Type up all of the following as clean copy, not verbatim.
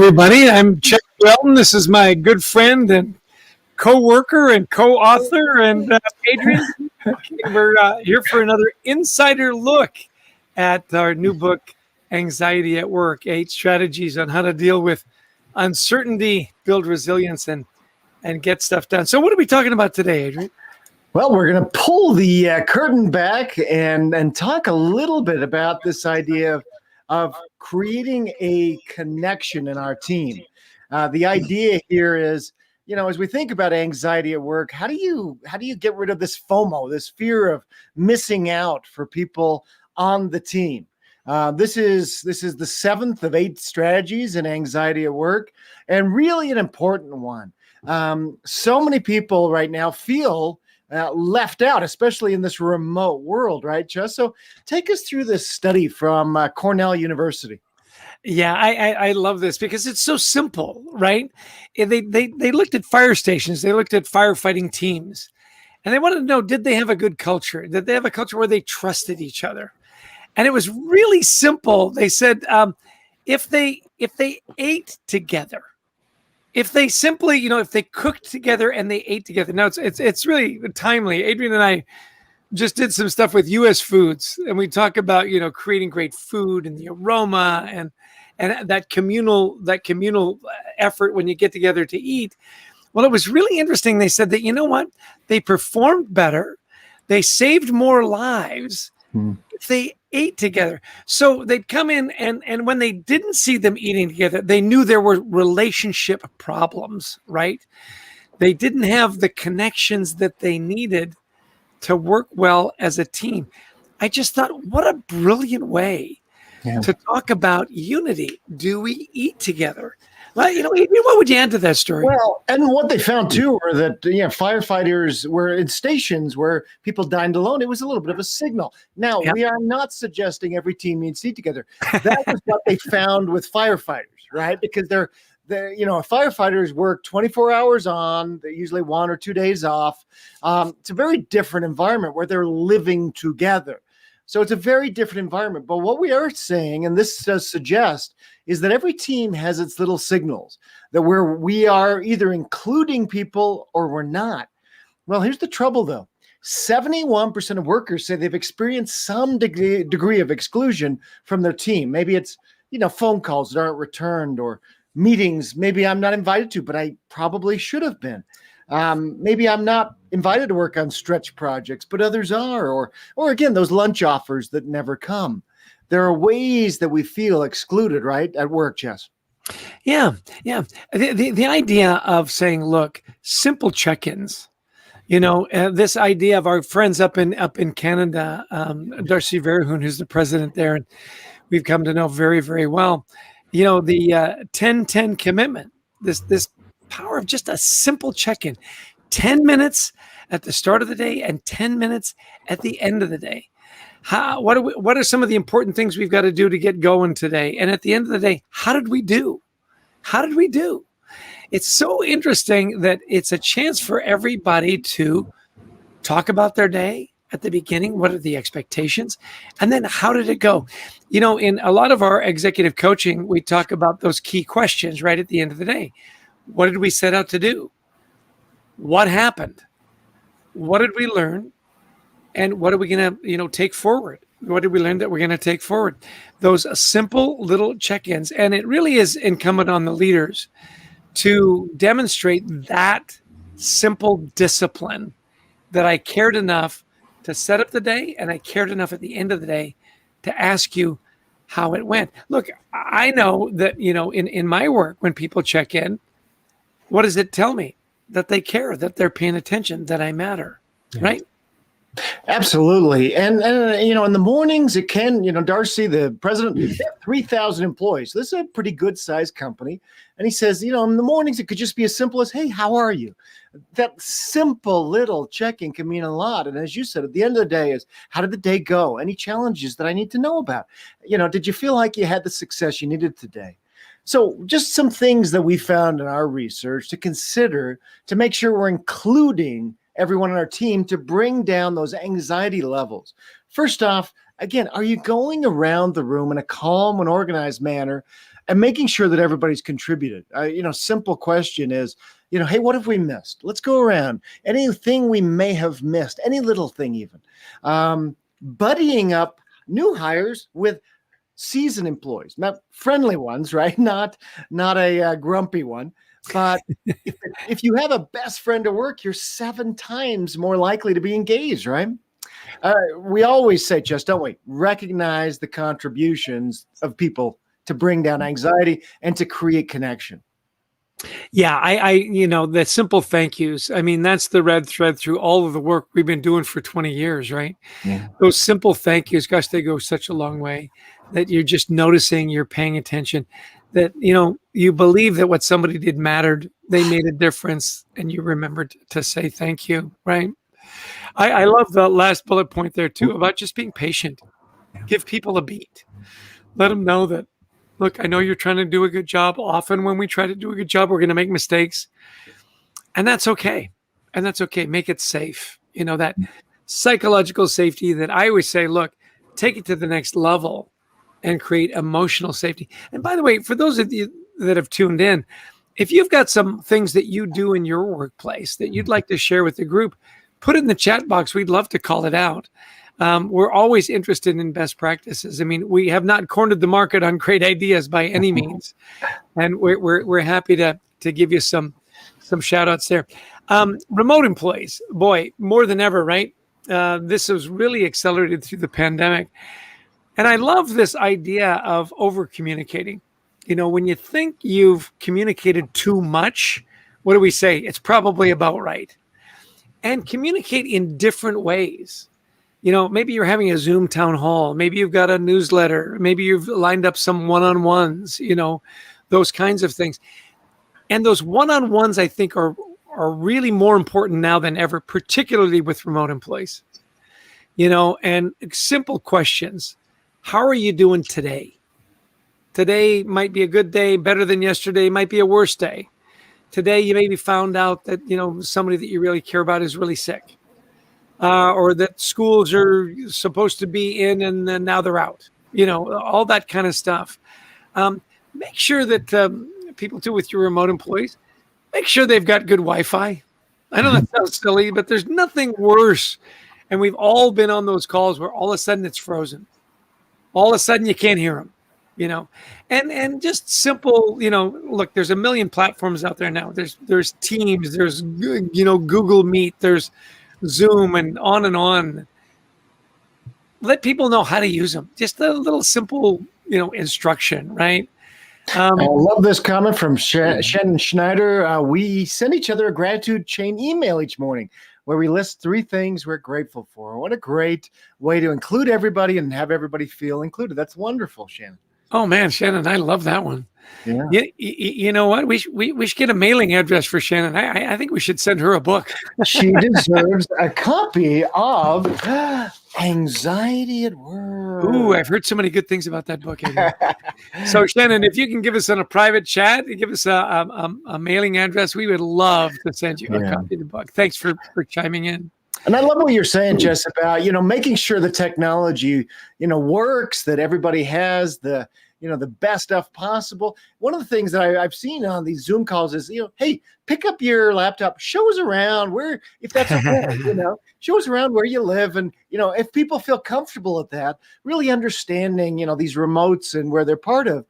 everybody. I'm Chuck Welton. This is my good friend and co-worker and co-author, and Adrian. We're here for another insider look at our new book, Anxiety at Work, 8 strategies on how to deal with uncertainty, build resilience, and get stuff done. So what are we talking about today, Adrian? Well, we're going to pull the curtain back and talk a little bit about this idea of creating a connection in our team. The idea here is, as we think about anxiety at work, how do you get rid of this FOMO, this fear of missing out for people on the team? This is the 7th of 8 strategies in anxiety at work, and really an important one. So many people right now feel left out, especially in this remote world, right, Jess? So take us through this study from Cornell University. Yeah, I love this because it's so simple, right? They looked at fire stations, they looked at firefighting teams, and they wanted to know, did they have a good culture? Did they have a culture where they trusted each other? And it was really simple. They said if they ate together, if they simply, if they cooked together and they ate together. Now it's really timely. Adrian and I just did some stuff with US Foods, and we talk about, creating great food and the aroma and that communal effort when you get together to eat. Well, it was really interesting. They said that, they performed better. They saved more lives if they ate together. So they'd come in and when they didn't see them eating together, they knew there were relationship problems, right? They didn't have the connections that they needed to work well as a team. I just thought, what a brilliant way to talk about unity. Do we eat together? Well, what would you add to that story? Well, and what they found too were that firefighters were in stations where people dined alone. It was a little bit of a signal. Now, we are not suggesting every team needs to eat together. That was what they found with firefighters, right? Because firefighters work 24 hours on, they usually 1 or 2 days off. It's a very different environment where they're living together. So it's a very different environment. But what we are saying, and this does suggest, is that every team has its little signals that we are either including people or we're not. Well, here's the trouble, though. 71% of workers say they've experienced some degree of exclusion from their team. Maybe it's, phone calls that aren't returned, or meetings maybe I'm not invited to, but I probably should have been. Maybe I'm not invited to work on stretch projects, but others are, or again, those lunch offers that never come. There are ways that we feel excluded, right, at work, Jess? Yeah. The idea of saying, look, simple check-ins, this idea of our friends up in Canada, Darcy Verhoeven, who's the president there, and we've come to know very, very well, the 10-10 commitment, this power of just a simple check-in, 10 minutes at the start of the day and 10 minutes at the end of the day. What are some of the important things we've got to do to get going today? And at the end of the day, how did we do? It's so interesting that it's a chance for everybody to talk about their day at the beginning. What are the expectations? And then how did it go? In a lot of our executive coaching, we talk about those key questions right at the end of the day. What did we set out to do? What happened? What did we learn? And what are we going to, take forward? What did we learn that we're going to take forward? Those simple little check-ins. And it really is incumbent on the leaders to demonstrate that simple discipline, that I cared enough to set up the day, and I cared enough at the end of the day to ask you how it went. Look, I know that, in my work, when people check in, what does it tell me? That they care, that they're paying attention, that I matter, right? Absolutely. And in the mornings, it can, Darcy, the president, they have 3,000 employees. This is a pretty good sized company. And he says, in the mornings, it could just be as simple as, hey, how are you? That simple little check-in can mean a lot. And as you said, at the end of the day is, how did the day go? Any challenges that I need to know about? Did you feel like you had the success you needed today? So just some things that we found in our research to consider to make sure we're including everyone on our team to bring down those anxiety levels. First off, again, are you going around the room in a calm and organized manner and making sure that everybody's contributed? Simple question is, hey, what have we missed? Let's go around. Anything we may have missed, any little thing even. Buddying up new hires with seasoned employees, not friendly ones, right? Not a grumpy one. But if you have a best friend at work, you're 7 times more likely to be engaged, right? We always say, Jess, don't we? Recognize the contributions of people to bring down anxiety and to create connection. Yeah, the simple thank yous. I mean, that's the red thread through all of the work we've been doing for 20 years, right? Yeah. Those simple thank yous, gosh, they go such a long way, that you're just noticing, you're paying attention, that, you believe that what somebody did mattered, they made a difference, and you remembered to say thank you, right? I love the last bullet point there too, about just being patient. Give people a beat. Let them know that, look, I know you're trying to do a good job. Often when we try to do a good job, we're going to make mistakes. And that's okay. Make it safe. That psychological safety that I always say, look, take it to the next level and create emotional safety. And by the way, for those of you that have tuned in, if you've got some things that you do in your workplace that you'd like to share with the group, put it in the chat box. We'd love to call it out. We're always interested in best practices. I mean, we have not cornered the market on great ideas by any means, and we're happy to give you some shout outs there. Remote employees, boy, more than ever, right? This was really accelerated through the pandemic, and I love this idea of over communicating. When you think you've communicated too much, what do we say? It's probably about right. And communicate in different ways. Maybe you're having a Zoom town hall. Maybe you've got a newsletter. Maybe you've lined up some one-on-ones, those kinds of things. And those one-on-ones, I think, are really more important now than ever, particularly with remote employees. And simple questions. How are you doing today? Today might be a good day, better than yesterday, might be a worse day. Today, you maybe found out that, somebody that you really care about is really sick, or that schools are supposed to be in and then now they're out, all that kind of stuff. Make sure that people too, with your remote employees, make sure they've got good Wi-Fi. I know that sounds silly, but there's nothing worse. And we've all been on those calls where all of a sudden it's frozen. All of a sudden you can't hear them. And just simple, look, there's a million platforms out there now. There's Teams, there's, Google Meet, there's Zoom, and on. Let people know how to use them. Just a little simple, instruction, right? I love this comment from Shannon Schneider. We send each other a gratitude chain email each morning where we list 3 things we're grateful for. What a great way to include everybody and have everybody feel included. That's wonderful, Shannon. Oh man, Shannon, I love that one. Yeah. You know what? We should get a mailing address for Shannon. I think we should send her a book. She deserves a copy of Anxiety at Work. Ooh, I've heard so many good things about that book. So Shannon, if you can give us on a private chat, give us a mailing address, we would love to send you a copy of the book. Thanks for chiming in. And I love what you're saying, Jess, about, making sure the technology, works, that everybody has the best stuff possible. One of the things that I've seen on these Zoom calls is, hey, pick up your laptop, show us around where, if that's okay, show us around where you live. And, if people feel comfortable at that, really understanding, these remotes and where they're part of.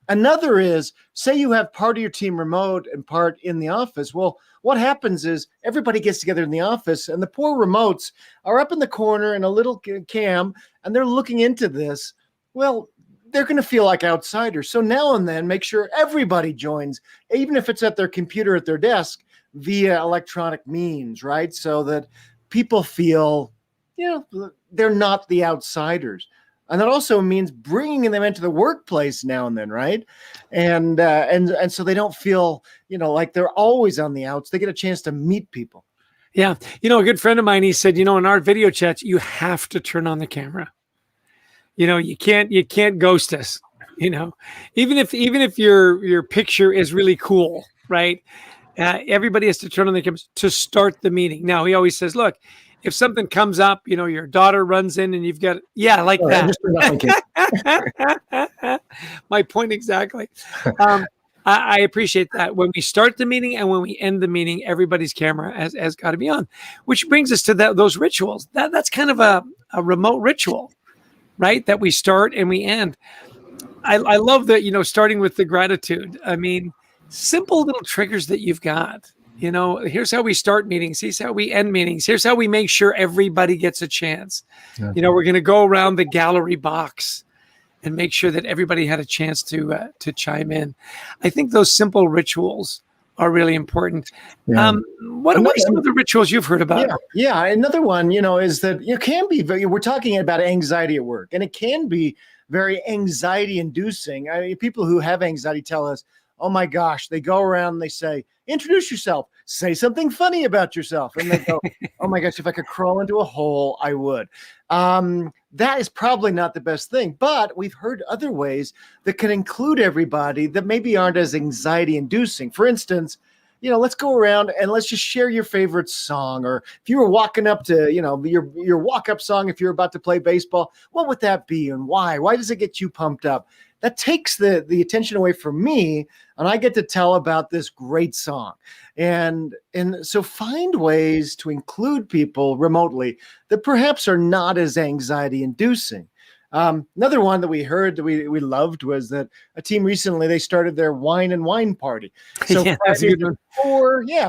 Another is, say you have part of your team remote and part in the office. Well, what happens is everybody gets together in the office and the poor remotes are up in the corner in a little cam and they're looking into this. Well, they're going to feel like outsiders. So now and then, make sure everybody joins, even if it's at their computer at their desk, via electronic means, right? So that people feel, they're not the outsiders. And that also means bringing them into the workplace now and then, right? And so they don't feel, like they're always on the outs. They get a chance to meet people. Yeah. A good friend of mine, he said, in our video chats, you have to turn on the camera. You can't ghost us, even if your picture is really cool, right? Everybody has to turn on their cameras to start the meeting. Now, he always says, look, if something comes up, your daughter runs in and you've got, like that. My point exactly. I appreciate that. When we start the meeting and when we end the meeting, everybody's camera has got to be on, which brings us to those rituals. That's kind of a remote ritual, right? That we start and we end. I love that, starting with the gratitude. I mean, simple little triggers that you've got. Here's how we start meetings. Here's how we end meetings. Here's how we make sure everybody gets a chance. Yeah. We're going to go around the gallery box and make sure that everybody had a chance to chime in. I think those simple rituals are really important. Yeah. What are some of the rituals you've heard about? Yeah. Another one, is that it can be we're talking about anxiety at work, and it can be very anxiety inducing. I mean, people who have anxiety tell us, oh my gosh, they go around and they say, introduce yourself, say something funny about yourself. And they go, oh my gosh, if I could crawl into a hole, I would. That is probably not the best thing, but we've heard other ways that can include everybody that maybe aren't as anxiety inducing. For instance, let's go around and let's just share your favorite song. Or if you were walking up to, your walk-up song, if you're about to play baseball, what would that be and why? Why does it get you pumped up? That takes the attention away from me, and I get to tell about this great song. And so find ways to include people remotely that perhaps are not as anxiety inducing. Another one that we heard that we loved was that a team recently, they started their wine party. So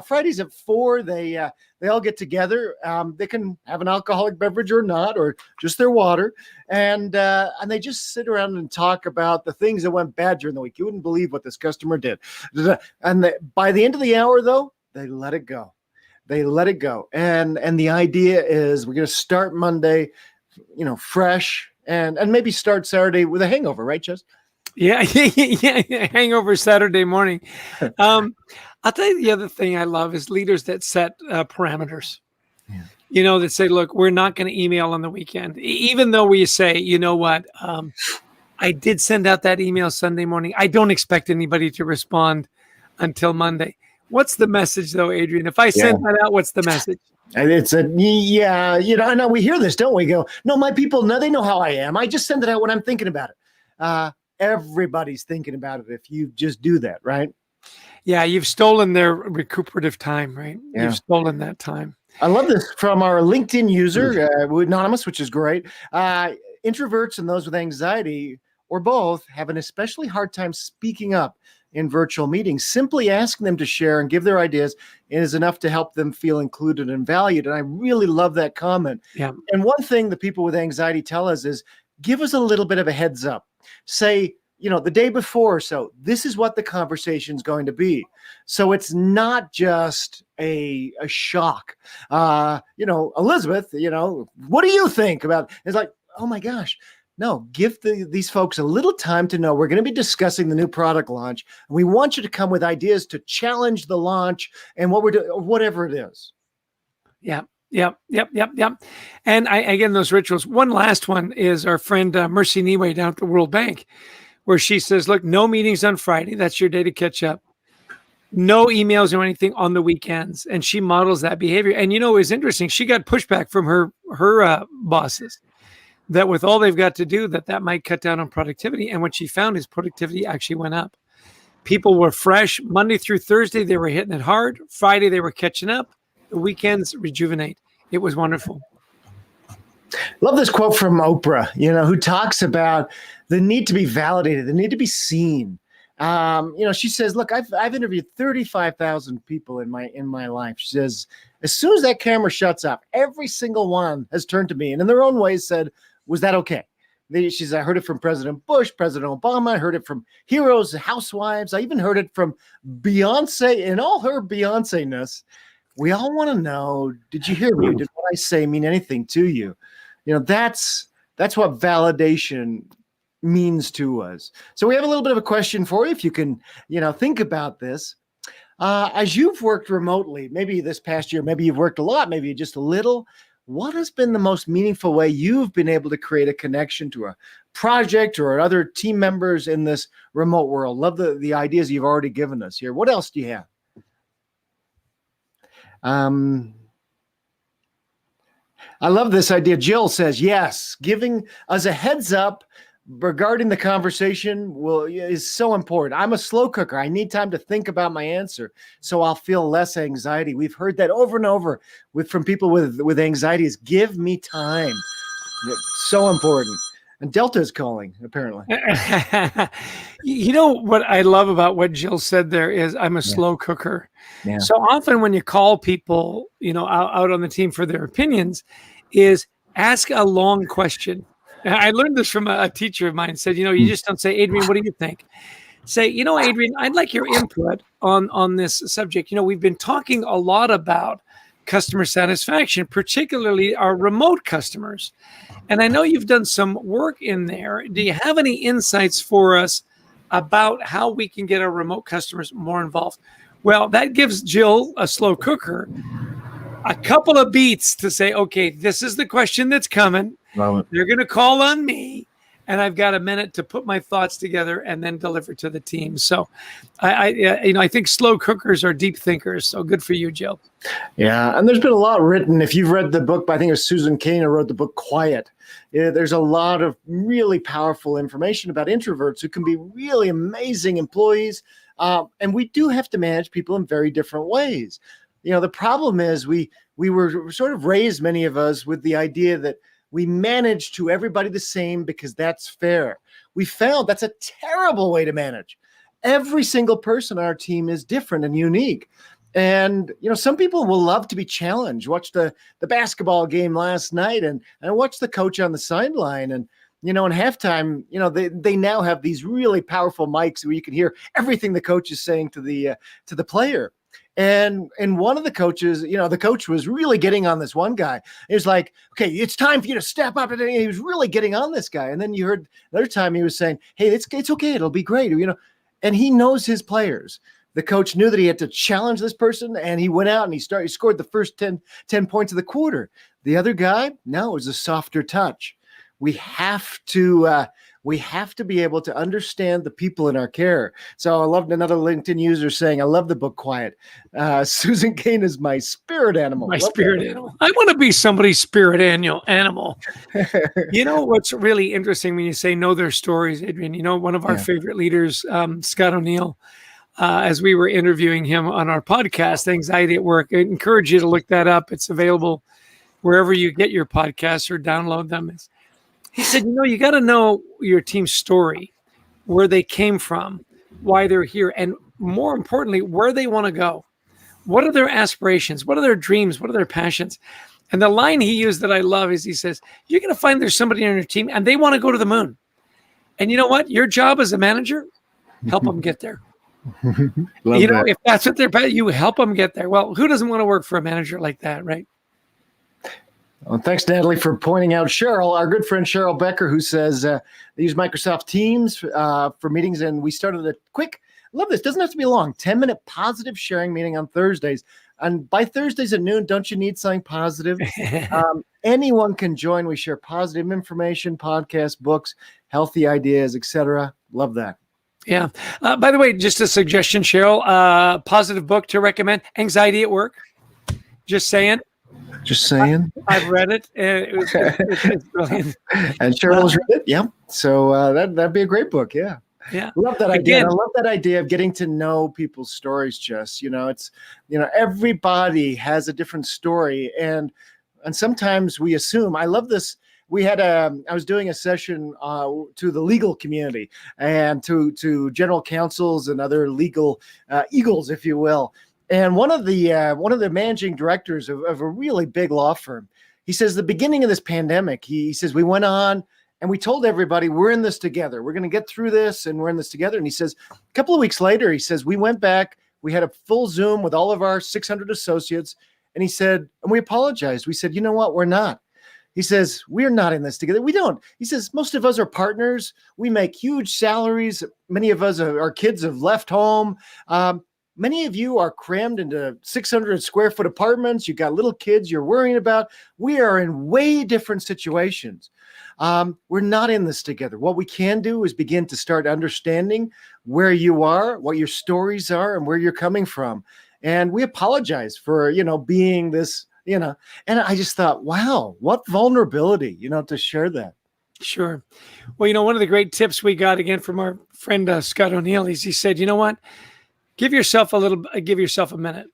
Fridays at 4, they all get together. They can have an alcoholic beverage or not, or just their water. And they just sit around and talk about the things that went bad during the week. You wouldn't believe what this customer did. And by the end of the hour, though, they let it go. And the idea is we're going to start Monday, fresh, and maybe start Saturday with a hangover, right, Chess? Yeah. Hangover Saturday morning. I'll tell you the other thing I love is leaders that set parameters. Yeah. That say, look, we're not going to email on the weekend, even though we say, you know what, I did send out that email Sunday morning. I don't expect anybody to respond until Monday. What's the message, though, Adrian? If I send that out, what's the message? It's I know we hear this, don't we? Go, no, my people, no, they know how I am. I just send it out when I'm thinking about it. Everybody's thinking about it if you just do that, right? Yeah, you've stolen their recuperative time, right? Yeah. You've stolen that time. I love this from our LinkedIn user, Anonymous, which is great. Introverts and those with anxiety or both have an especially hard time speaking up in virtual meetings. Simply asking them to share and give their ideas is enough to help them feel included and valued. And I really love that comment. Yeah. And one thing that people with anxiety tell us is give us a little bit of a heads up. Say, the day before or so, this is what the conversation is going to be. So it's not just a shock. Elizabeth, what do you think about it? It's like, oh my gosh. No, give these folks a little time to know we're going to be discussing the new product launch. And we want you to come with ideas to challenge the launch and what we're doing, whatever it is. Yeah. Yep. And again, those rituals. One last one is our friend Mercy Niwe down at the World Bank, where she says, look, no meetings on Friday. That's your day to catch up. No emails or anything on the weekends. And she models that behavior. And, it was interesting. She got pushback from her bosses that with all they've got to do, that might cut down on productivity. And what she found is productivity actually went up. People were fresh. Monday through Thursday, they were hitting it hard. Friday, they were catching up. The weekends rejuvenate. It was wonderful. Love this quote from Oprah, who talks about the need to be validated, the need to be seen. She says, look, I've interviewed 35,000 people in my life. She says, as soon as that camera shuts off, every single one has turned to me and in their own ways said, was that okay? She says, I heard it from President Bush, President Obama. I heard it from heroes, housewives. I even heard it from Beyonce in all her Beyonce-ness. We all want to know, did you hear me? Did what I say mean anything to you? That's what validation means to us. So we have a little bit of a question for you. If you can, think about this. As you've worked remotely, maybe this past year, maybe you've worked a lot, maybe just a little. What has been the most meaningful way you've been able to create a connection to a project or other team members in this remote world? Love the ideas you've already given us here. What else do you have? I love this idea. Jill says, yes, giving us a heads up regarding the conversation is so important. I'm a slow cooker. I need time to think about my answer, so I'll feel less anxiety. We've heard that over and over from people with anxiety is give me time. It's so important. And Delta is calling, apparently. You know what I love about what Jill said there is I'm a slow cooker. Yeah. So often when you call people, out on the team for their opinions, is ask a long question. I learned this from a teacher of mine. Said, you just don't say, Adrian, what do you think? Say, Adrian, I'd like your input on this subject. We've been talking a lot about customer satisfaction, particularly our remote customers. And I know you've done some work in there. Do you have any insights for us about how we can get our remote customers more involved? Well, that gives Jill, a slow cooker, a couple of beats to say, okay, this is the question that's coming. They're going to call on me, and I've got a minute to put my thoughts together and then deliver to the team. So I think slow cookers are deep thinkers. So good for you, Jill. Yeah. And there's been a lot written. If you've read the book, I think it was Susan Cain who wrote the book Quiet. There's a lot of really powerful information about introverts who can be really amazing employees. And we do have to manage people in very different ways. The problem is we were sort of raised, many of us, with the idea that we manage to everybody the same because that's fair. We found that's a terrible way to manage. Every single person on our team is different and unique. And, some people will love to be challenged. Watch the basketball game last night and watch the coach on the sideline. And, in halftime, they now have these really powerful mics where you can hear everything the coach is saying to the player. And one of the coaches, the coach was really getting on this one guy. He was like, okay, it's time for you to step up. And he was really getting on this guy. And then you heard another time he was saying, hey, it's okay. It'll be great. And he knows his players. The coach knew that he had to challenge this person, and he went out and he scored the first 10 points of the quarter. The other guy, no, it was a softer touch. We have to be able to understand the people in our care. So I loved another LinkedIn user saying, I love the book Quiet. Susan Cain is my spirit animal. My spirit animal. I want to be somebody's spirit animal. What's really interesting when you say know their stories, Adrian, one of our favorite leaders, Scott O'Neill, as we were interviewing him on our podcast, Anxiety at Work. I encourage you to look that up. It's available wherever you get your podcasts or download them. He said, you got to know your team's story, where they came from, why they're here, and more importantly, where they want to go. What are their aspirations? What are their dreams? What are their passions? And the line he used that I love is he says, you're going to find there's somebody on your team and they want to go to the moon. And you know what? Your job as a manager, help them get there. If that's what they're, you help them get there. Well, who doesn't want to work for a manager like that, right? Well, thanks, Natalie, for pointing out Cheryl, our good friend Cheryl Becker, who says they use Microsoft Teams for meetings, and we started a quick, love this, doesn't have to be long, 10-minute positive sharing meeting on Thursdays. And by Thursdays at noon, don't you need something positive? Anyone can join. We share positive information, podcasts, books, healthy ideas, etc. Love that. Yeah. By the way, just a suggestion, Cheryl, positive book to recommend, Anxiety at Work. Just saying. I've read it. It's brilliant. And Cheryl's read it. Yeah. So that'd be a great book. Yeah. Yeah. Love that idea. I love that idea of getting to know people's stories, Jess. It's, everybody has a different story. And sometimes we assume, I love this. I was doing a session to the legal community and to general counsels and other legal eagles, if you will. And one of the managing directors of a really big law firm, he says the beginning of this pandemic, he says we went on and we told everybody we're in this together. We're going to get through this and we're in this together. And he says a couple of weeks later, he says we went back, we had a full Zoom with all of our 600 associates. And he said, and we apologized. We said, you know what? We're not. He says, we're not in this together. We don't. He says, most of us are partners. We make huge salaries. Many of us, our kids have left home. Many of you are crammed into 600 square foot apartments. You got little kids you're worrying about. We are in way different situations. We're not in this together. What we can do is begin to start understanding where you are, what your stories are, and where you're coming from. And we apologize for, being this, and I just thought, wow, what vulnerability, to share that. Sure. Well, one of the great tips we got again from our friend Scott O'Neill is he said, you know what? Give yourself a minute.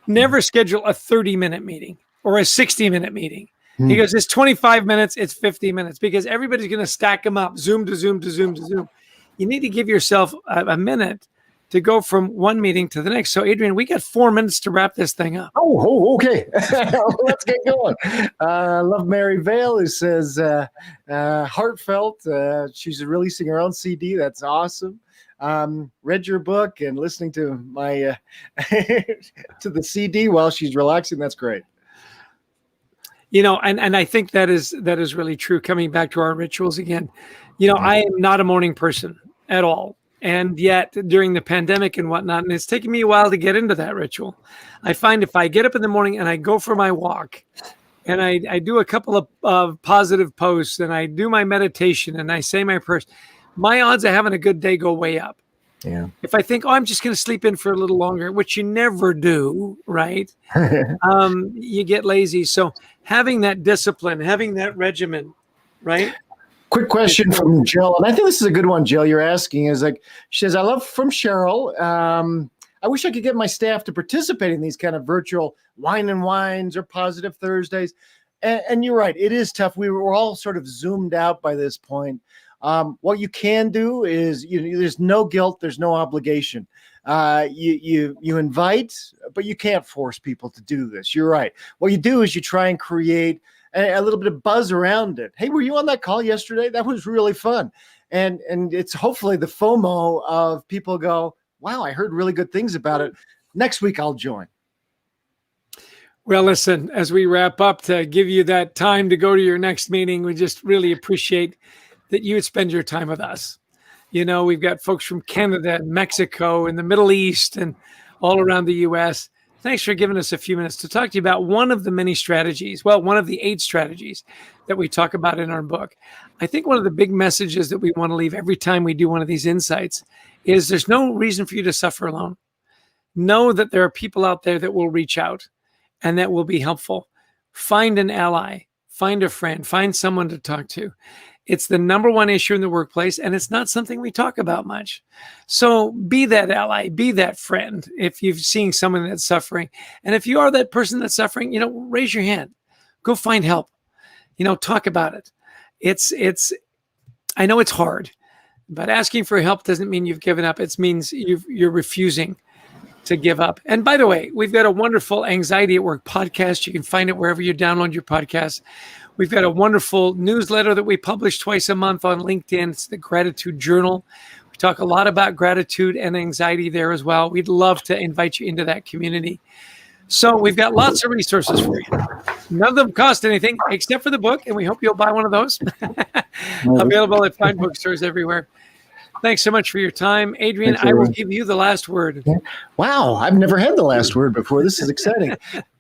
Never schedule a 30-minute meeting or a 60-minute meeting. He goes, it's 25 minutes, it's 50 minutes, because everybody's going to stack them up, Zoom to Zoom to Zoom to Zoom. You need to give yourself a minute to go from one meeting to the next. So, Adrian, we got 4 minutes to wrap this thing up. Oh, okay. Let's get going. I love Mary Vale, who says, heartfelt. She's releasing her own CD. That's awesome. Read your book and listening to my to the CD while she's relaxing. That's great. And I think that is really true. Coming back to our rituals again, I am not a morning person at all. And yet during the pandemic and whatnot, and it's taken me a while to get into that ritual. I find if I get up in the morning and I go for my walk and I do a couple of positive posts and I do my meditation and I say my prayers, my odds of having a good day go way up. Yeah. If I think, I'm just going to sleep in for a little longer, which you never do, right? You get lazy. So having that discipline, having that regimen, right? Quick question from Jill, and I think this is a good one, Jill. You're asking is she says, I love from Cheryl. I wish I could get my staff to participate in these kind of virtual wine and wines or positive Thursdays. And you're right. It is tough. We were all sort of zoomed out by this point. What you can do is there's no guilt. There's no obligation. You invite, but you can't force people to do this. You're right. What you do is you try and create a little bit of buzz around it. Hey, were you on that call yesterday? That was really fun. And it's hopefully the FOMO of people go, wow, I heard really good things about it. Next week I'll join. Well, listen, as we wrap up to give you that time to go to your next meeting, we just really appreciate that you would spend your time with us. We've got folks from Canada and Mexico and the Middle East and all around the U.S. Thanks for giving us a few minutes to talk to you about one of the many strategies, one of the 8 strategies that we talk about in our book. I think one of the big messages that we want to leave every time we do one of these insights is there's no reason for you to suffer alone. Know that there are people out there that will reach out and that will be helpful. Find an ally, find a friend, find someone to talk to. It's the number one issue in the workplace, and it's not something we talk about much. So be that ally, be that friend if you're seeing someone that's suffering. And if you are that person that's suffering, raise your hand. Go find help. Talk about it. I know it's hard, but asking for help doesn't mean you've given up. It means you're refusing to give up. And by the way, we've got a wonderful Anxiety at Work podcast. You can find it wherever you download your podcasts. We've got a wonderful newsletter that we publish twice a month on LinkedIn. It's the Gratitude Journal. We talk a lot about gratitude and anxiety there as well. We'd love to invite you into that community. So we've got lots of resources for you. None of them cost anything except for the book, and we hope you'll buy one of those. Available at fine bookstores everywhere. Thanks so much for your time. Adrian, I will give you the last word. Wow, I've never had the last word before. This is exciting.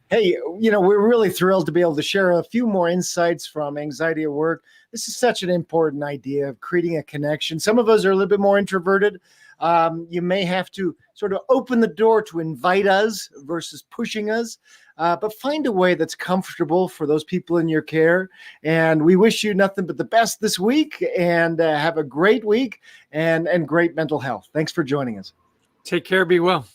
Hey, we're really thrilled to be able to share a few more insights from Anxiety at Work. This is such an important idea of creating a connection. Some of us are a little bit more introverted. You may have to sort of open the door to invite us versus pushing us, but find a way that's comfortable for those people in your care. And we wish you nothing but the best this week, and have a great week and great mental health. Thanks for joining us. Take care. Be well.